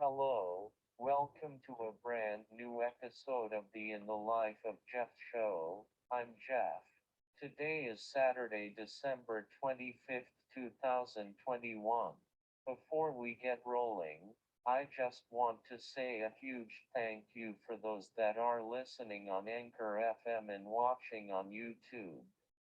Hello, welcome to a brand new episode of the In the Life of Jeff Show. I'm Jeff. Today is Saturday, December 25th, 2021. Before we get rolling, I just want to say a huge thank you for those that are listening on Anchor FM and watching on YouTube.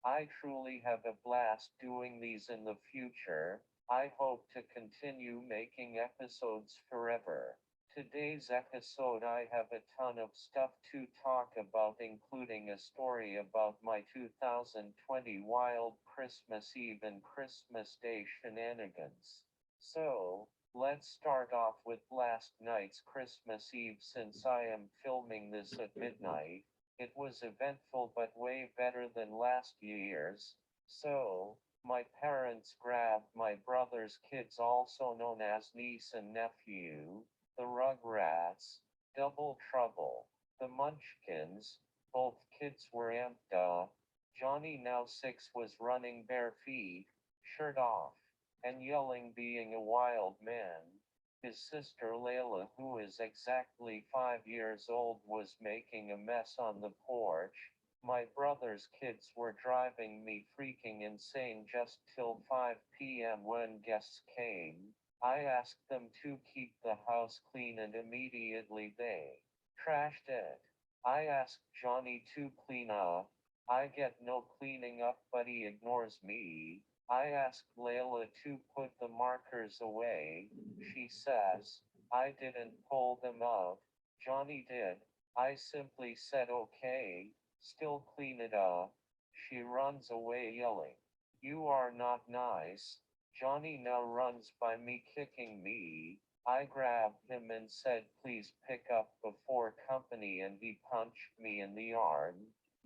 I truly have a blast doing these in the future. I hope to continue making episodes forever. Today's episode, I have a ton of stuff to talk about, including a story about my 2020 wild Christmas Eve and Christmas Day shenanigans. So, let's start off with last night's Christmas Eve since I am filming this at midnight. It was eventful but way better than last year's. So, my parents grabbed my brother's kids, also known as niece and nephew, the Rugrats, Double Trouble, the Munchkins. Both kids were amped up. Johnny, now 6, was running bare feet, shirt off, and yelling, being a wild man. His sister Layla, who is exactly 5 years old, was making a mess on the porch. My brother's kids were driving me freaking insane just till 5 p.m. when guests came. I asked them to keep the house clean and immediately they trashed it. I asked Johnny to clean up. I get no cleaning up, but he ignores me. I asked Layla to put the markers away. She says, I didn't pull them out. Johnny did. I simply said okay, still clean it up. She runs away yelling, You are not nice. Johnny now runs by me kicking me. I grabbed him and said, Please pick up before company, and he punched me in the arm.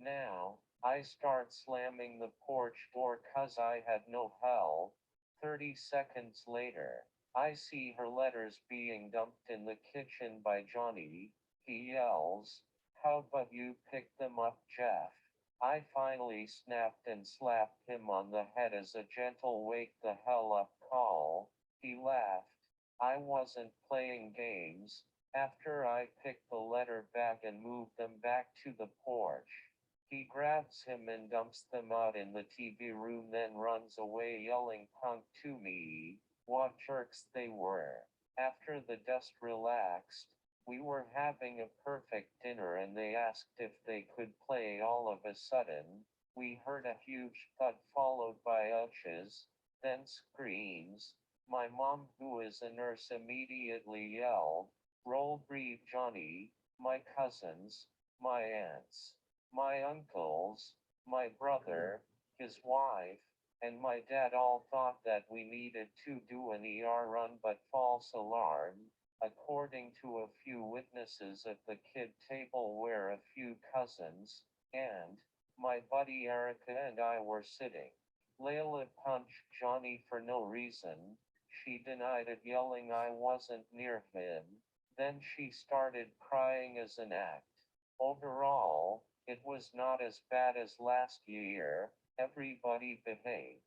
Now, I start slamming the porch door 'cause I had no help. 30 seconds later, I see her letters being dumped in the kitchen by Johnny. He yells, How about you pick them up, Jeff? I finally snapped and slapped him on the head as a gentle wake the hell up call. He laughed. I wasn't playing games. After I picked the letter back and moved them back to the porch, he grabs him and dumps them out in the TV room, then runs away yelling punk to me. What jerks they were. After the dust relaxed, we were having a perfect dinner and they asked if they could play. All of a sudden, we heard a huge thud followed by ouches, then screams. My mom, who is a nurse, immediately yelled, Roll, breathe, Johnny. My cousins, my aunts, my uncles, my brother, his wife, and my dad all thought that we needed to do an ER run, but false alarm. According to a few witnesses at the kid table where a few cousins, and my buddy Erica and I were sitting. Layla punched Johnny for no reason. She denied it, yelling I wasn't near him. Then she started crying as an act. Overall, it was not as bad as last year. Everybody behaved.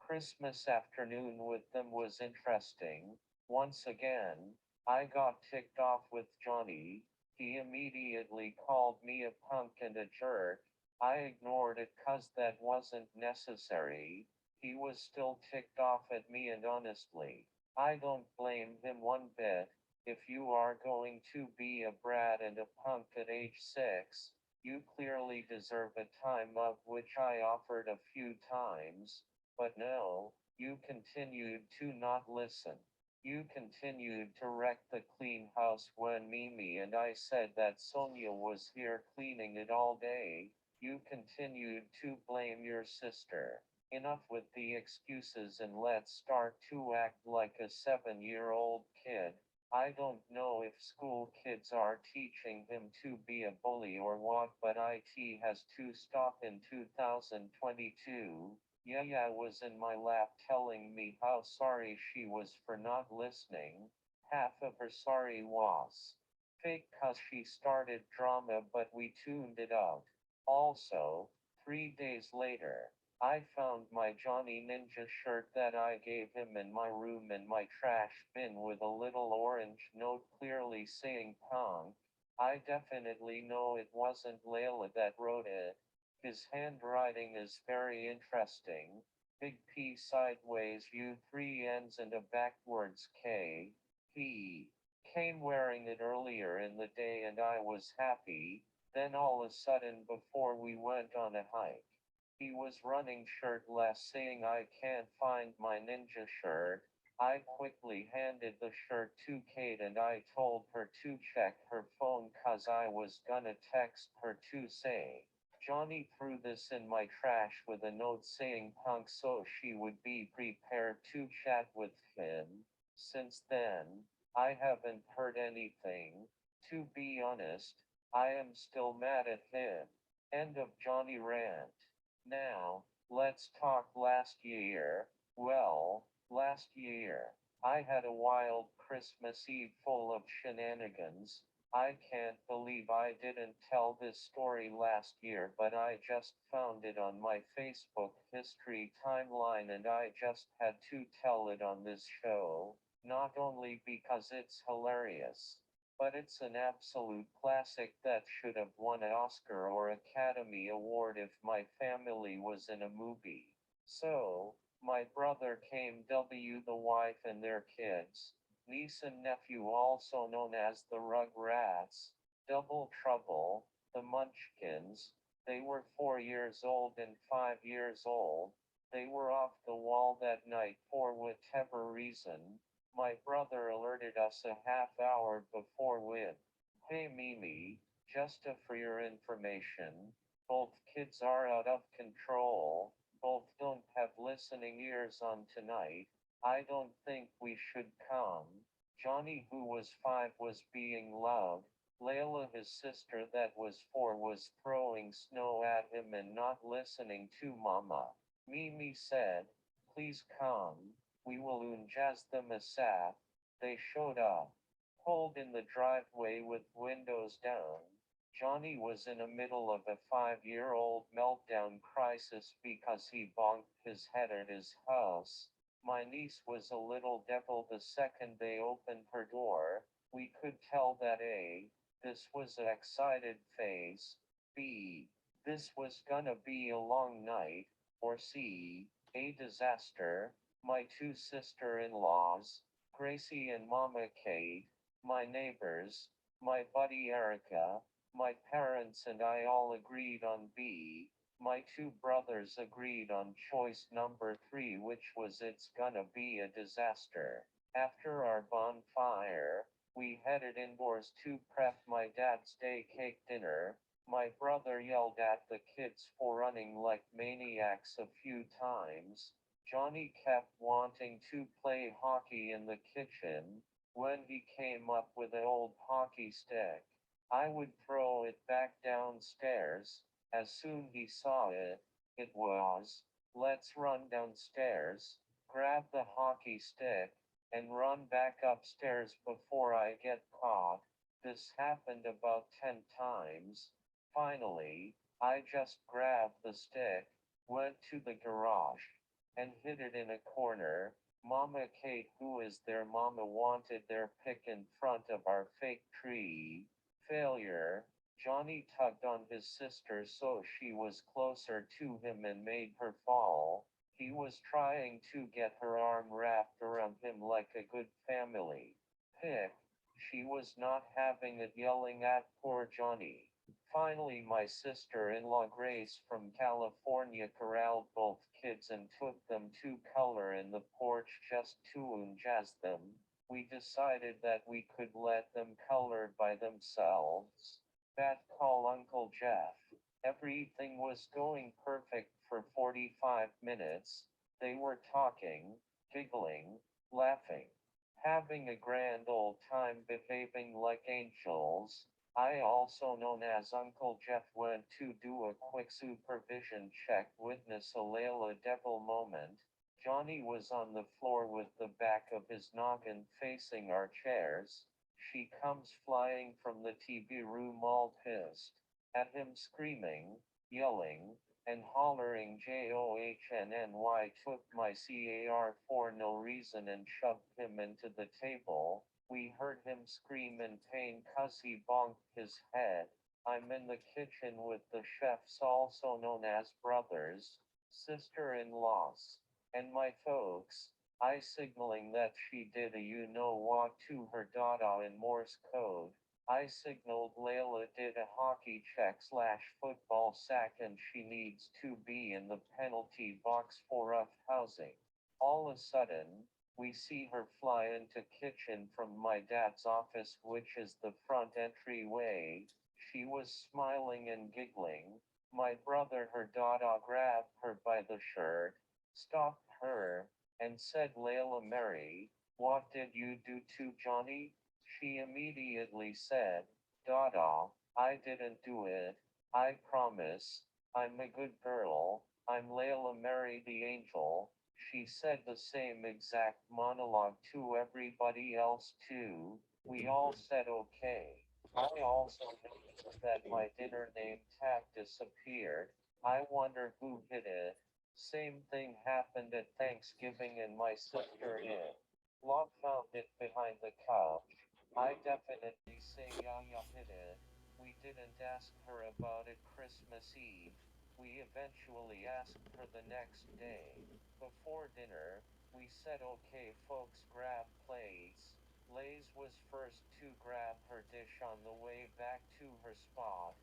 Christmas afternoon with them was interesting. Once again, I got ticked off with Johnny. He immediately called me a punk and a jerk. I ignored it 'cause that wasn't necessary. He was still ticked off at me, and honestly, I don't blame him one bit. If you are going to be a brat and a punk at age 6, you clearly deserve a time up, which I offered a few times. But no, you continued to not listen. You continued to wreck the clean house when Mimi and I said that Sonia was here cleaning it all day. You continued to blame your sister. Enough with the excuses and let's start to act like a 7-year-old kid. I don't know if school kids are teaching him to be a bully or what, but IT has to stop in 2022. Yaya was in my lap telling me how sorry she was for not listening. Half of her sorry was fake 'cause she started drama, but we tuned it out. Also, 3 days later, I found my Johnny Ninja shirt that I gave him in my room in my trash bin with a little orange note clearly saying punk. I definitely know it wasn't Layla that wrote it. His handwriting is very interesting. Big P sideways U, three N's and a backwards K. He came wearing it earlier in the day and I was happy. Then all of a sudden before we went on a hike, he was running shirtless saying I can't find my ninja shirt. I quickly handed the shirt to Kate and I told her to check her phone cause I was gonna text her to say, Johnny threw this in my trash with a note saying punk so she would be prepared to chat with him. Since then, I haven't heard anything. To be honest, I am still mad at him. End of Johnny rant. Now, let's talk last year. Well, last year, I had a wild Christmas Eve full of shenanigans. I can't believe I didn't tell this story last year, but I just found it on my Facebook history timeline and I just had to tell it on this show, not only because it's hilarious, but it's an absolute classic that should have won an Oscar or Academy Award if my family was in a movie. So, my brother came the wife and their kids, niece and nephew also known as the Rugrats, Double Trouble, the Munchkins, they were 4 years old and 5 years old, they were off the wall that night for whatever reason, my brother alerted us a half hour before with, hey Mimi, just for your information, both kids are out of control, both don't have listening ears on tonight, I don't think we should come. Johnny, who was 5, was being loud. Layla, his sister that was 4, was throwing snow at him and not listening to Mama. Mimi said, please come, we will jazz them a sap. They showed up, pulled in the driveway with windows down. Johnny was in the middle of a 5-year-old meltdown crisis because he bonked his head at his house. My niece was a little devil the second they opened her door. We could tell that A, this was an excited phase, B, this was gonna be a long night, or C, a disaster. My 2 sister-in-laws, Gracie and Mama Kate, my neighbors, my buddy Erica, my parents and I all agreed on B. My 2 brothers agreed on choice number 3, which was it's gonna be a disaster. After our bonfire, we headed indoors to prep my dad's day cake dinner. My brother yelled at the kids for running like maniacs a few times. Johnny kept wanting to play hockey in the kitchen. When he came up with an old hockey stick, I would throw it back downstairs. As soon he saw it, it was, let's run downstairs, grab the hockey stick, and run back upstairs before I get caught. This happened about 10 times. Finally, I just grabbed the stick, went to the garage, and hid it in a corner. Mama Kate, who is their mama, wanted their pick in front of our fake tree. Failure. Johnny tugged on his sister so she was closer to him and made her fall. He was trying to get her arm wrapped around him like a good family pick. She was not having it, yelling at poor Johnny. Finally, my sister-in-law Grace from California corralled both kids and took them to color in the porch just to jazz them. We decided that we could let them color by themselves. That call Uncle Jeff. Everything was going perfect for 45 minutes. They were talking, giggling, laughing, having a grand old time, behaving like angels. I, also known as Uncle Jeff, went to do a quick supervision check, witness a Layla devil moment. Johnny was on the floor with the back of his noggin facing our chairs. She comes flying from the TV room all pissed at him, screaming, yelling, and hollering JOHNNY took my CAR for no reason and shoved him into the table. We heard him scream in pain 'cause he bonked his head. I'm in the kitchen with the chefs, also known as brothers, sister-in-laws, and my folks. I signaling that she did a you know what to her dada in Morse code. I signaled Layla did a hockey check slash football sack and she needs to be in the penalty box for rough housing. All of a sudden, we see her fly into kitchen from my dad's office, which is the front entryway. She was smiling and giggling. My brother, her dada, grabbed her by the shirt, stopped her, and said, Layla Mary, what did you do to Johnny? She immediately said, Dada, I didn't do it. I promise. I'm a good girl. I'm Layla Mary the Angel. She said the same exact monologue to everybody else too. We all said okay. I also noticed that my dinner name tag disappeared. I wonder who hid it. Same thing happened at Thanksgiving and my sister hid. Locke found it behind the couch. I definitely say Yaya hid it. We didn't ask her about it Christmas Eve. We eventually asked her the next day. Before dinner, we said okay folks, grab plates. Lays was first to grab her dish on the way back to her spot.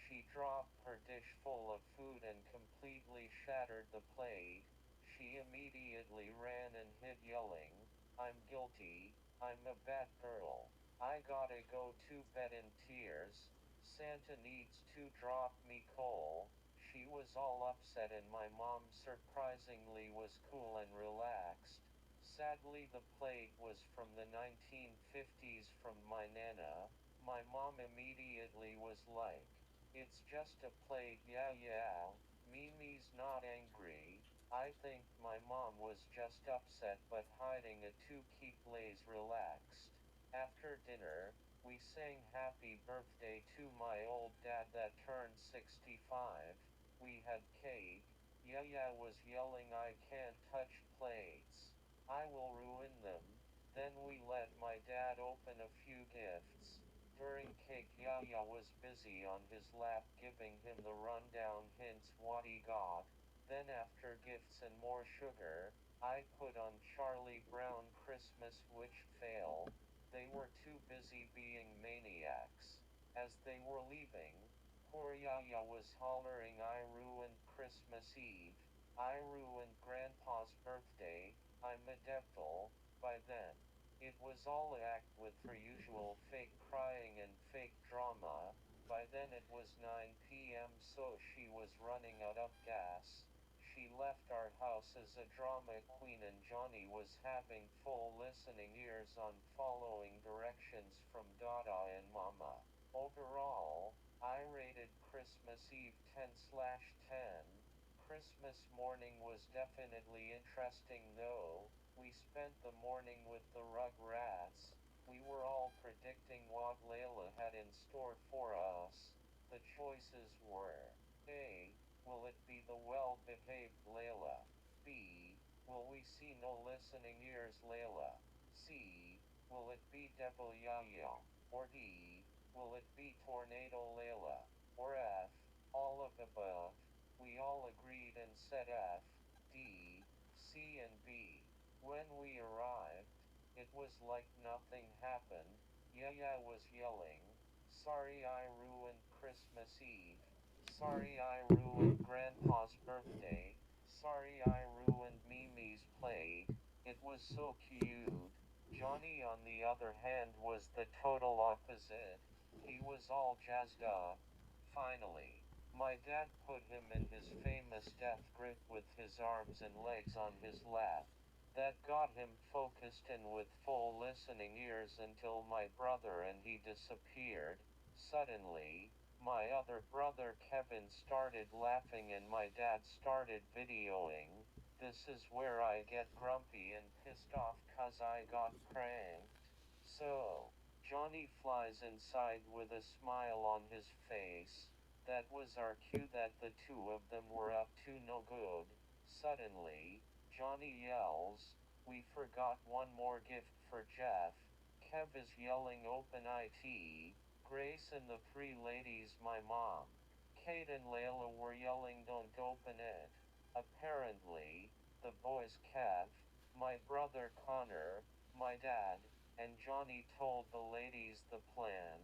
She dropped her dish full of food and completely shattered the plate. She immediately ran and hid yelling, I'm guilty, I'm a bad girl. I gotta go to bed in tears. Santa needs to drop me coal. She was all upset and my mom surprisingly was cool and relaxed. Sadly, the plate was from the 1950s from my nana. My mom immediately was like, it's just a plate, yeah, yeah. Mimi's not angry. I think my mom was just upset but hiding it to keep Lays relaxed. After dinner, we sang happy birthday to my old dad that turned 65. We had cake. Yaya was yelling, I can't touch plates. I will ruin them. Then we let my dad open a few gifts. During cake, Yaya was busy on his lap giving him the rundown hints what he got. Then after gifts and more sugar, I put on Charlie Brown Christmas, which failed. They were too busy being maniacs. As they were leaving, poor Yaya was hollering, I ruined Christmas Eve. I ruined Grandpa's birthday. I'm a devil. By then, it was all a act with her usual fake crying and fake drama. By then it was 9 p.m., so she was running out of gas. She left our house as a drama queen and Johnny was having full listening ears on following directions from Dada and Mama. Overall, I rated Christmas Eve 10/10. Christmas morning was definitely interesting though. We spent the morning with the Rugrats. We were all predicting what Layla had in store for us. The choices were A. Will it be the well-behaved Layla? B. Will we see no listening ears Layla? C. Will it be Devil Yaya? Or D. Will it be Tornado Layla? Or F. All of above? We all agreed and said F, D, C and B. When we arrived, it was like nothing happened. Yaya was yelling, sorry I ruined Christmas Eve. Sorry I ruined Grandpa's birthday. Sorry I ruined Mimi's plate. It was so cute. Johnny, on the other hand, was the total opposite. He was all jazzed up. Finally, my dad put him in his famous death grip with his arms and legs on his lap. That got him focused and with full listening ears until my brother and he disappeared. Suddenly, my other brother Kevin started laughing and my dad started videoing. This is where I get grumpy and pissed off 'cause I got pranked. So, Johnny flies inside with a smile on his face. That was our cue that the two of them were up to no good. Suddenly, Johnny yells, "We forgot one more gift for Jeff." Kev is yelling, "Open it." Grace and the three ladies, my mom, Kate and Layla, were yelling, "Don't open it." Apparently, the boys Kev, my brother Connor, my dad, and Johnny told the ladies the plan.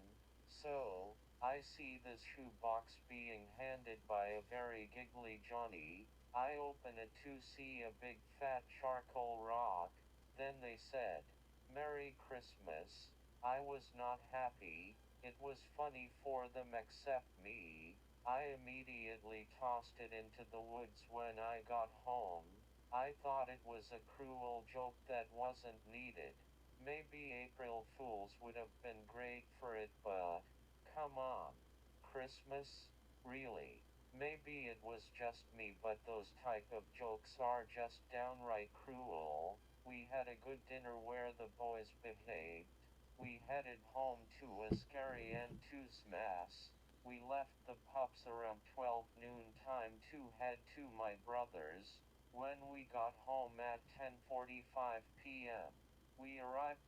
So, I see this shoebox being handed by a very giggly Johnny. I open it to see a big fat charcoal rock. Then they said, "Merry Christmas." I was not happy. It was funny for them except me. I immediately tossed it into the woods when I got home. I thought it was a cruel joke that wasn't needed. Maybe April Fools would have been great for it, but come on. Christmas? Really? Maybe it was just me, but those type of jokes are just downright cruel. We had a good dinner where the boys behaved. We headed home to a scary and two's mass. We left the pups around 12 noon time to head to my brother's. When we got home at 10:45 p.m., we arrived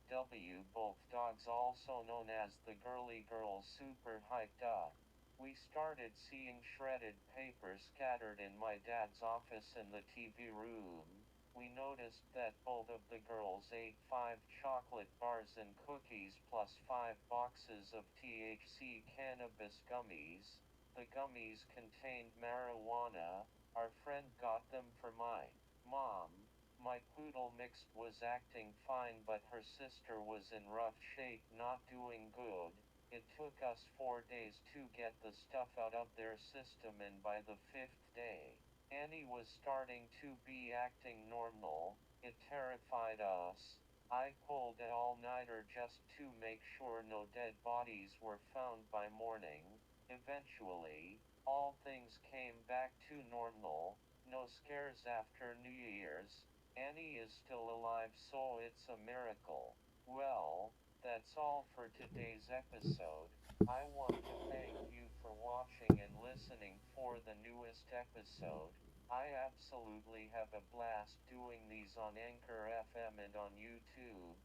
both dogs, also known as the girly girls, super hyped up. We started seeing shredded paper scattered in my dad's office and the TV room. We noticed that both of the girls ate 5 chocolate bars and cookies plus 5 boxes of THC cannabis gummies. The gummies contained marijuana. Our friend got them for my mom. My poodle mixed was acting fine, but her sister was in rough shape, not doing good. It took us 4 days to get the stuff out of their system, and by the 5th day, Annie was starting to be acting normal. It terrified us. I pulled an all-nighter just to make sure no dead bodies were found by morning. Eventually, all things came back to normal. No scares after New Year's. Annie is still alive, so it's a miracle. Well, that's all for today's episode. I want to thank you for watching and listening for the newest episode. I absolutely have a blast doing these on Anchor FM and on YouTube.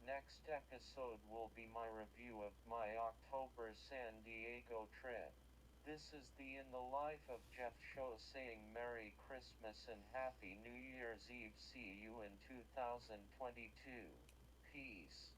Next episode will be my review of my October San Diego trip. This is the In the Life of Jeff show saying Merry Christmas and Happy New Year's Eve. See you in 2022. Peace.